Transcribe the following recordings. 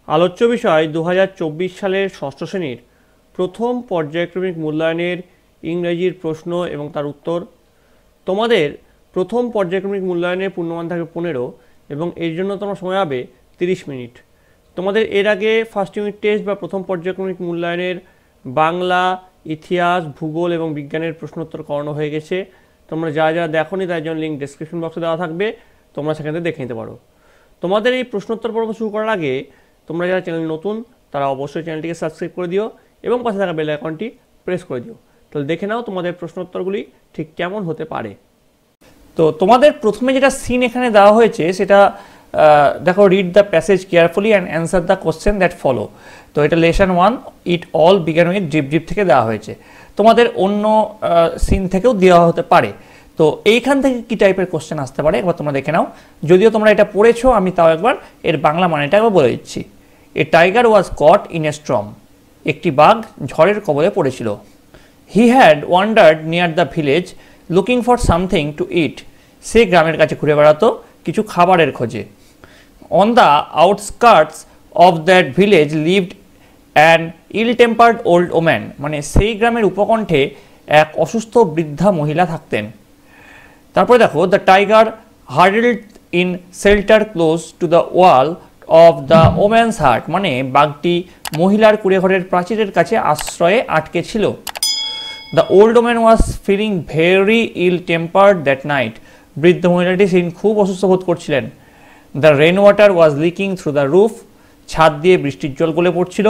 আলোচ্য বিষয় 2024 সালের ষষ্ঠ শ্রেণীর প্রথম পর্যায়ক্রমিক মূল্যায়নের ইংরেজির প্রশ্ন এবং তার উত্তর। তোমাদের প্রথম পর্যায়ক্রমিক মূল্যায়নের পূর্ণমান থাকবে 15 এবং এর জন্য তোমার সময় হবে 30 মিনিট। তোমাদের এর আগে ফার্স্ট ইউনিট টেস্ট বা প্রথম পর্যায়ক্রমিক মূল্যায়নের বাংলা, ইতিহাস, ভূগোল এবং বিজ্ঞানের প্রশ্নোত্তর করানো হয়ে গেছে। তোমরা যারা যারা দেখোনি তার জন্য লিঙ্ক ডেসক্রিপশন বক্সে দেওয়া থাকবে, তোমরা সেখান থেকে দেখে নিতে পারো। তোমাদের এই প্রশ্নোত্তর পর্ব শুরু করার আগে তোমরা যারা চ্যানেল নতুন তারা অবশ্যই চ্যানেলটিকে সাবস্ক্রাইব করে দিও এবং পাশে থাকা বেল আইকনটি প্রেস করে দিও। তাহলে দেখে নাও তোমাদের প্রশ্নোত্তরগুলি ঠিক কেমন হতে পারে। তো তোমাদের প্রথমে যেটা সিন এখানে দেওয়া হয়েছে সেটা দেখো, read the passage carefully and answer the question that follow. তো এটা lesson 1 it all began with drip drip থেকে দেওয়া হয়েছে। তোমাদের অন্য সিন থেকেও দেওয়া হতে পারে। তো এইখান থেকে কী টাইপের কোশ্চেন আসতে পারে একবার তোমরা দেখে নাও। যদিও তোমরা এটা পড়েছো, আমি তাও একবার এর বাংলা মানেটা একবার বলে দিচ্ছি। A tiger was caught in a storm. একটি বাঘ ঝড়ের কবলে পড়েছিল। He had wandered near the village looking for something to eat. সে গ্রামের কাছে ঘুরে বেড়াতো কিছু খাবারের খোঁজে। On the outskirts of that village lived an ill tempered old woman. মানে সেই গ্রামের উপকণ্ঠে এক অসুস্থ বৃদ্ধা মহিলা থাকতেন। তারপরে দেখো, the tiger huddled in shelter close to the wall of the woman's hut. মানে বাঘটি মহিলার কুঁড়েঘরের প্রাচীরের কাছে আশ্রয়ে আটকে ছিল। The old woman was feeling very ill tempered that night. বৃদ্ধ মহিলাটি সেদিন খুব অসুস্থ বোধ করছিলেন। The rain water was leaking through the roof. ছাদ দিয়ে বৃষ্টির জল গলে পড়ছিল।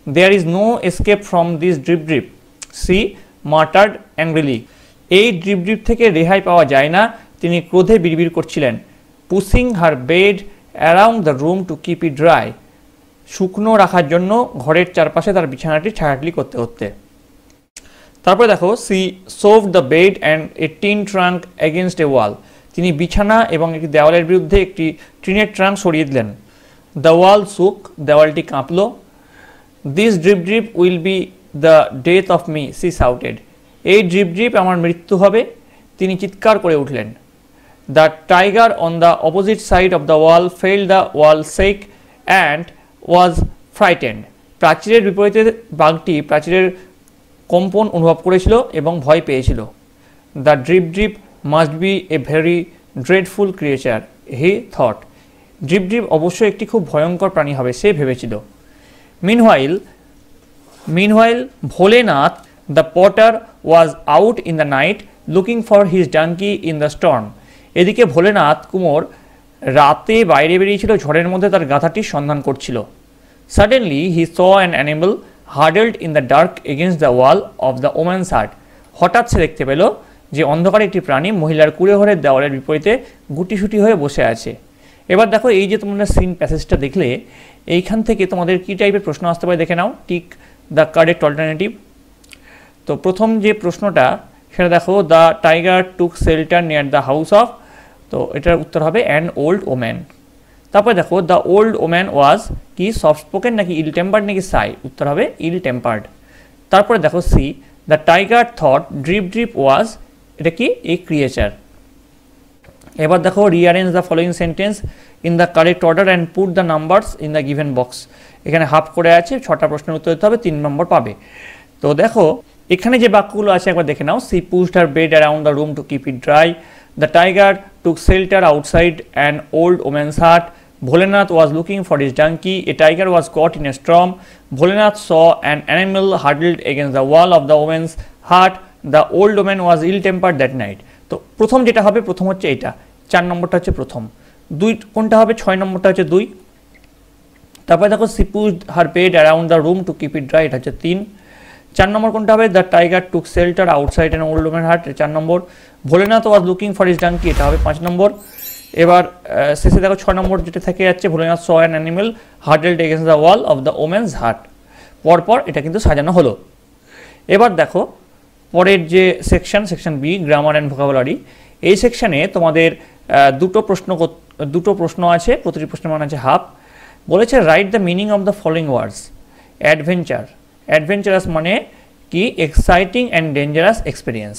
There is no escape from this drip drip, she muttered angrily. এই ড্রিপ ড্রিপ থেকে রেহাই পাওয়া যায় না, তিনি ক্রোধে বিড়বিড় করছিলেন। Pushing her bed around the room to keep it dry. শুকনো রাখার জন্য ঘরের চারপাশে তার বিছানাটি ঠাটাঠি করতে হতে। তারপরে দেখো, she shoved the bed and a tin trunk against a wall. তিনি বিছানা এবং একটি দেওয়ালের বিরুদ্ধে একটি টিনের ট্রাঙ্ক সরিয়ে দিলেন। The wall shook. দেওয়ালটি কাঁপল। This drip drip will be the death of me, she shouted. এই ড্রিপ ড্রিপ আমার মৃত্যু হবে, তিনি চিৎকার করে উঠলেন। The tiger on the opposite side of the wall felt the wall shake and was frightened. প্রাচীরের বিপরীতে বাঘটি প্রাচীরের কম্পন অনুভব করেছিল এবং ভয় পেয়েছিল। The drip drip must be a very dreadful creature, he thought. Drip drip অবশ্যই একটি খুব ভয়ঙ্কর প্রাণী হবে, সে ভেবেছিল। Meanwhile Bholenath the potter was out in the night looking for his donkey in the storm. এদিকে ভোলেনাথ কুমোর রাতে বাইরে বেরিয়েছিল, ঝড়ের মধ্যে তার গাধাটির সন্ধান করছিল। Suddenly he saw an animal huddled in the dark against the wall of the woman's hut. হঠাৎ সে দেখতে পেল যে অন্ধকারে একটি প্রাণী মহিলার কুঁড়েঘরের দেওয়ালের বিপরীতে গুটিসুটি হয়ে বসে আছে। এবার দেখো, এই যে তোমরা সিন প্যাসেজটা দেখলে, এইখান থেকে তোমাদের কী টাইপের প্রশ্ন আসতে পারে দেখে নাও। Tick the correct alternative. তো প্রথম যে প্রশ্নটা সেটা দেখো, the tiger took shelter near the house of. তো এটার উত্তর হবে অ্যান ওল্ড ওম্যান। তারপরে দেখো, দ্য ওল্ড ওম্যান ওয়াজ কি সফট স্পোকেন নাকি ইল টেম্পার্ড নাকি সাই? উত্তর হবে ইল টেম্পার্ড। তারপরে দেখো, she the tiger thought drip drip was, এটা কি এ ক্রিয়েচার। এবার দেখো, rearrange the following sentence in the correct order and put the numbers in the given box. এখানে হাফ করে আছে, 6টা প্রশ্নের উত্তর দিতে হবে, 3 নম্বর পাবে। তো দেখো এখানে যে বাক্যগুলো আছে একবার দেখে নাও। She pushed her bed around the room to keep it dry. The tiger took shelter outside an old woman's hut. Bholenath was looking for his donkey. A tiger was caught in a storm. Bholenath saw an animal huddled against the wall of the woman's hut. The old woman was ill-tempered that night. তো প্রথম যেটা হবে, প্রথম হচ্ছে এটা, 4 নম্বরটা হচ্ছে প্রথম। 2 কোনটা হবে? 6 নম্বরটা হচ্ছে 2। তারপরে দেখো, she pushed her bed around the room to keep it dry, এটা হচ্ছে 3। 4 নম্বর কোনটা হবে? The tiger took shelter outside an old woman's hut, 4 number. Bholenath was looking for his donkey, এটা হবে 5 নম্বর। এবার শেষে দেখো 6 নম্বর যেটা থেকে যাচ্ছে, Bholenath saw an animal huddled against the wall of the woman's hut। পরপর এটা কিন্তু সাজানো হলো। এবার দেখো পরের যে section B, grammar and vocabulary. এই সেকশনে তোমাদের দুটো প্রশ্ন আছে, প্রতিটি প্রশ্নের মান আছে হাফ। বলেছে write the meaning of the following words. Adventurous মানে কি? Exciting and dangerous experience.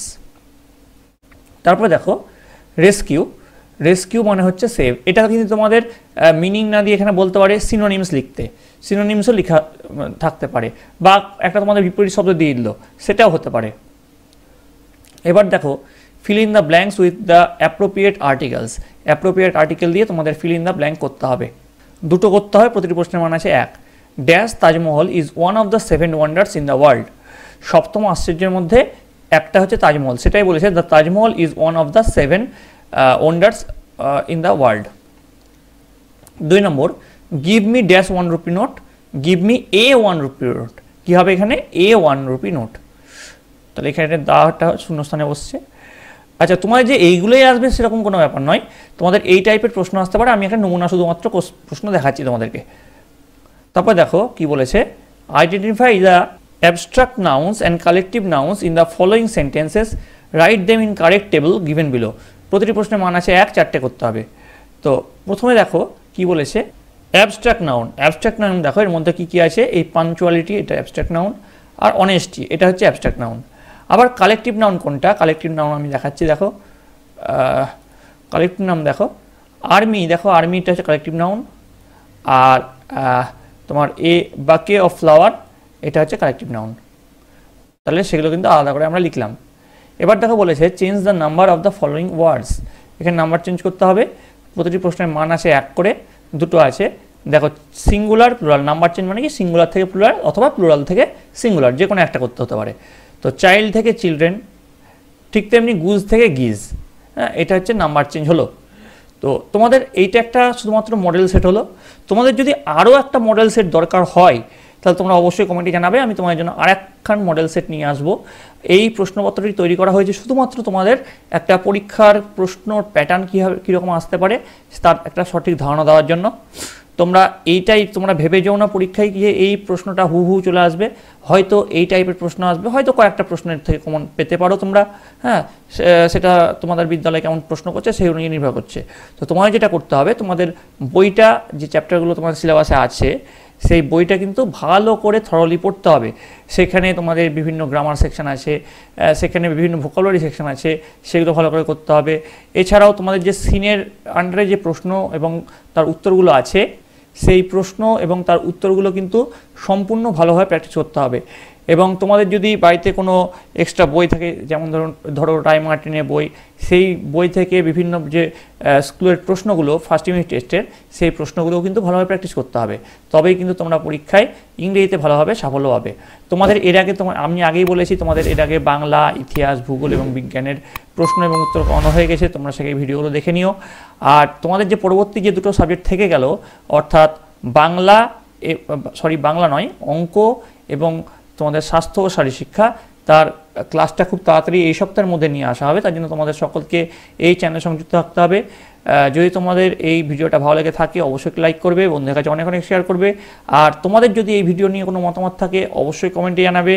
তারপরে দেখো রেস্কিউ, রেস্কিউ মানে হচ্ছে সেভ। এটা কিন্তু তোমাদের মিনিং না দিয়ে এখানে বলতে পারে সিনোনিমস লিখতে, সিনোনিমসও লেখা থাকতে পারে, বা একটা তোমাদের বিপরীত শব্দ দিয়ে দিল, সেটাও হতে পারে। এবার দেখো fill in the blanks with the appropriate articles, appropriate article দিয়ে তোমাদের ফিল ইন দ্য ব্ল্যাঙ্ক করতে হবে। দুটো করতে হবে, প্রতিটি প্রশ্নের মান আছে 1। Dash Taj Mahal is one of the 7 wonders in the world, সপ্তম আশ্চর্যের মধ্যে একটা হচ্ছে তাজমহল, সেটাই বলেছে the Taj Mahal is one of the 7 wonders in the world. 2 number, give me dash 1 rupee note, give me a 1 rupee note, কী হবে এখানে এ 1 রুপি নোট, তাহলে এখানে দাটা শূন্যস্থানে বসছে। আচ্ছা, তোমার যে এইগুলোই আসবে সেরকম কোনো ব্যাপার নয়, তোমাদের এই টাইপের প্রশ্ন আসতে পারে, আমি একটা নমুনা শুধুমাত্র প্রশ্ন দেখাচ্ছি তোমাদেরকে। তারপর দেখো কি বলেছে, identify the abstract nouns and collective nouns in the following sentences, write them in correct table given below. প্রতিটি প্রশ্নের মান আছে 1, 4টে করতে হবে। তো প্রথমে দেখো কি বলেছে, অ্যাবস্ট্রাক্ট নাউন, অ্যাবস্ট্রাক্ট নাউন দেখো এর মধ্যে কী কী আছে, এই পাঞ্চুয়ালিটি এটা অ্যাবস্ট্রাক্ট নাউন, আর অনেস্টি এটা হচ্ছে অ্যাবস্ট্রাক্ট নাউন। আবার কালেকটিভ নাউন কোনটা, কালেকটিভ নাউন আমি দেখাচ্ছি, দেখো কালেকটিভ নাউন দেখো আর্মি, দেখো আর্মিটা হচ্ছে কালেকটিভ নাউন, আর তোমার এ বাকে অফ ফ্লাওয়ার এটা হচ্ছে কালেকটিভ নাউন। তাহলে সেগুলো কিন্তু আলাদা করে আমরা লিখলাম। এবার দেখো বলেছে change the number of the following words, এখানে নাম্বার চেঞ্জ করতে হবে। প্রতিটি প্রশ্নের মান আছে 1 করে, দুটো আছে দেখো সিঙ্গুলার প্লুরাল, নাম্বার চেঞ্জ মানে কি সিঙ্গুলার থেকে প্লুরাল অথবা প্লুরাল থেকে সিঙ্গুলার, যে কোনো একটা করতে হতে পারে। তো চাইল্ড থেকে চিলড্রেন, ঠিক তেমনি গুজ থেকে গিজ, হ্যাঁ এটা হচ্ছে নাম্বার চেঞ্জ হলো। তো তোমাদের এইটা একটা শুধুমাত্র মডেল সেট হলো, তোমাদের যদি আরও একটা মডেল সেট দরকার হয় তাহলে তোমরা অবশ্যই কমেন্টে জানাবে, আমি তোমাদের জন্য আরেকখান মডেল সেট নিয়ে আসবো। এই প্রশ্নপত্রটি তৈরি করা হয়েছে শুধুমাত্র তোমাদের একটা পরীক্ষার প্রশ্নর প্যাটার্ন কীভাবে কীরকম আসতে পারে তার একটা সঠিক ধারণা দেওয়ার জন্য। তোমরা এইটাই তোমরা ভেবে যাও না পরীক্ষায় গিয়ে এই প্রশ্নটা হু চলে আসবে, হয়তো এই টাইপের প্রশ্ন আসবে, হয়তো কয়েকটা প্রশ্নের থেকে কমন পেতে পারো তোমরা, হ্যাঁ সেটা তোমাদের বিদ্যালয়ে কেমন প্রশ্ন করছে সেই অনুযায়ী নির্ভর করছে। তো তোমাদের যেটা করতে হবে, তোমাদের বইটা যে চ্যাপ্টারগুলো তোমাদের সিলেবাসে আছে সেই বইটা কিন্তু ভালো করে থরলি পড়তে হবে। সেখানে তোমাদের বিভিন্ন গ্রামার সেকশন আছে, সেখানে বিভিন্ন ভোকাবুলারি সেকশন আছে, সেগুলো ভালো করে করতে হবে। এছাড়াও তোমাদের যে সিনের আন্ডারে যে প্রশ্ন এবং তার উত্তরগুলো আছে সেই প্রশ্ন এবং তার উত্তরগুলো কিন্তু সম্পূর্ণ ভালোভাবে প্র্যাকটিস করতে হবে। এবং তোমাদের যদি বাড়িতে কোনো এক্সট্রা বই থাকে, যেমন ধরো রাই মার্টিনের বই, সেই বই থেকে বিভিন্ন যে স্কুলের প্রশ্নগুলো ফার্স্ট ইউনিট টেস্টের সেই প্রশ্নগুলোও কিন্তু ভালোভাবে প্র্যাকটিস করতে হবে, তবেই কিন্তু তোমরা পরীক্ষায় ইংরেজিতে ভালোভাবে সাফল্য পাবে। তোমাদের এর আগে আমি আগেই বলেছি তোমাদের এর আগে বাংলা, ইতিহাস, ভূগোল এবং বিজ্ঞানের প্রশ্ন এবং উত্তর করানো হয়ে গেছে, তোমরা সেই ভিডিওগুলো দেখে নিও। আর তোমাদের যে পরবর্তী যে দুটো সাবজেক্ট থেকে গেল, অর্থাৎ বাংলা নয় অঙ্ক এবং তোমাদের স্বাস্থ্য ও শারীরশিক্ষা, তার ক্লাসটা খুব তাড়াতাড়ি এই সপ্তাহের মধ্যে নিয়ে আসা হবে। তার জন্য তোমাদের সকলকে এই চ্যানেলে সংযুক্ত থাকতে হবে। যদি তোমাদের এই ভিডিওটা ভালো লেগে থাকে অবশ্যই লাইক করবে, বন্ধুদের কাছে অনেক শেয়ার করবে। আর তোমাদের যদি এই ভিডিও নিয়ে কোনো মতামত থাকে অবশ্যই কমেন্টে জানাবে।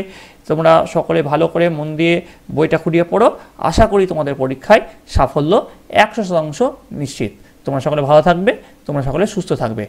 তোমরা সকলে ভালো করে মন দিয়ে বইটা খুঁটিয়ে পড়ো, আশা করি তোমাদের পরীক্ষায় সাফল্য 100% নিশ্চিত। তোমরা সকলে ভালো থাকবে, তোমরা সকলে সুস্থ থাকবে।